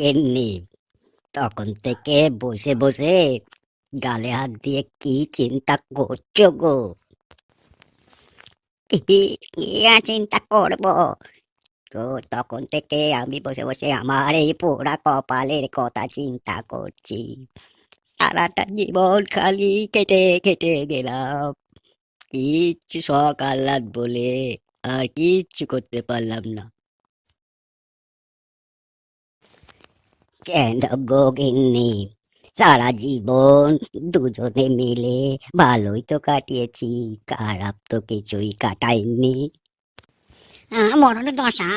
গিন্নি, তখন থেকে বসে বসে গালে হাত দিয়ে কি চিন্তা করছো গো? কি কি আর চিন্তা করবো? তো তখন থেকে আমি বসে বসে আমার এই পোড়া কপালের কথা চিন্তা করছি। সারাটা জীবন খালি কেটে কেটে গেলাম, কিচ্ছু শখ আহ্লাদ বলে আর কিচ্ছু করতে পারলাম না। কেন গো গিন্নি, সারা জীবন দুজনে মিলে ভালোই তো কাটিয়েছি, খারাপ তো কিছুই কাটাইনি। মরণ দশা,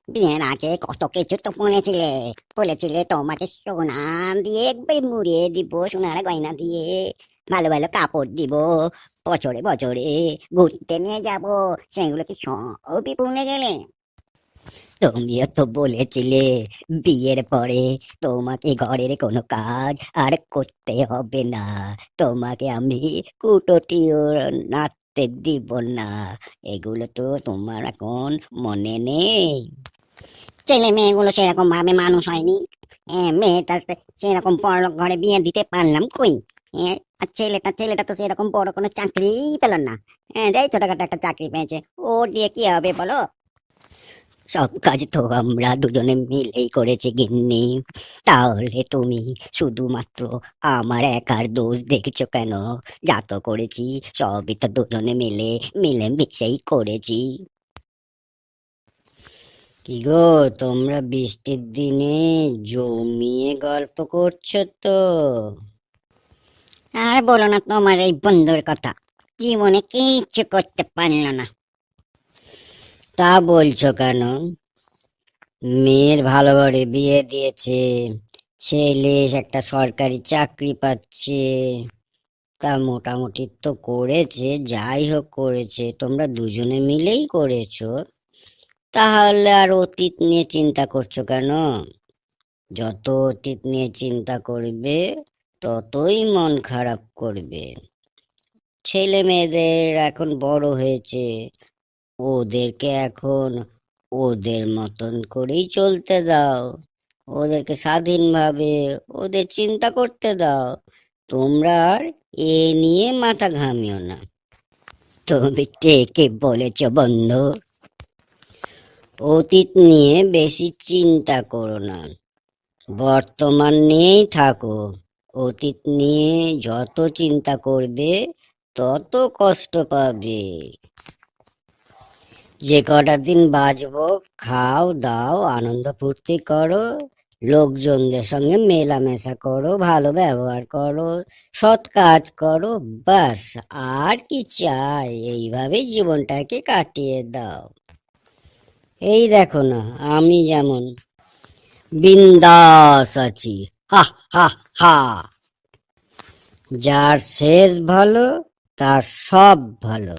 বিয়ের আগে কত কিছু তো শুনেছিলে, বলেছিলে তোমাকে সোনা দিয়ে একবার মুড়িয়ে দিব, সোনার গয়না দিয়ে ভালো ভালো কাপড় দিব, বছরে বছরে ঘুরতে নিয়ে যাব, সেগুলো কি সবই ভুলে গেলে? তুমিও তো বলেছিলে বিয়ের পরে তোমাকে ঘরের কোনো কাজ আর করতে হবে না, তোমাকে আমি কুটোটিও নাড়তে দিব না। এগুলো তো তোমার এখন মনে নেই? ছেলে মেয়েগুলো সেরকম ভাবে মানুষ হয়নি। মেয়েটা সেরকম বড়লোক ঘরে বিয়ে দিতে পারলাম কই? আর ছেলেটা ছেলেটা তো সেরকম বড় কোনো চাকরিই পেল না। এই ছোটখাটো একটা চাকরি পেয়েছে, ও দিয়ে কি হবে বলো? সব কাজ তো আমরা দুজনে মিলেই করেছি গিন্নি, তাহলে তুমি শুধুমাত্র আমার একার দোষ দেখছো কেন? যা তো করেছি সবই তো দুজনে মিলে মিলেমিশেই করেছি। কি গো, তোমরা বৃষ্টির দিনে জমিয়ে গল্প করছো তো? আর বলো না তোমার এই বন্ধুর কথা, জীবনে কিচ্ছু করতে পারলো না। তা বলছো কেন? মেয়ের ভালো ঘরে বিয়ে দিয়েছে, ছেলে একটা সরকারি চাকরি পাচ্ছে, তা মোটামুটি তো করেছে, যাই হোক করেছে, তোমরা দুজনে মিলেই করেছো, তাহলে আর অতীত নিয়ে চিন্তা করছো কেন? যত অতীত নিয়ে চিন্তা করবে ততই মন খারাপ করবে। ছেলে মেয়েদের এখন বড় হয়েছে, ওদেরকে এখন ওদের মতন করেই চলতে দাও, ওদেরকে স্বাধীনভাবে ওদের চিন্তা করতে দাও। তোমরা আর এ নিয়ে মাথা ঘামিও না। তুমি ঠিকই বলেছ বন্ধু, অতীত নিয়ে বেশি চিন্তা করো না, বর্তমান নিয়েই থাকো। অতীত নিয়ে যত চিন্তা করবে তত কষ্ট পাবে। যে কটা দিন বাঁচবো, খাও দাও আনন্দ ফুর্তি করো, লোকজনদের সঙ্গে মেলামেশা করো, ভালো ব্যবহার করো, সৎ কাজ করো, বাস। আর কি চাই? এইভাবে জীবনটাকে কাটিয়ে দাও। এই দেখো না, আমি যেমন বিন্দাস আছি, হা হা হা। যার শেষ ভালো তার সব ভালো।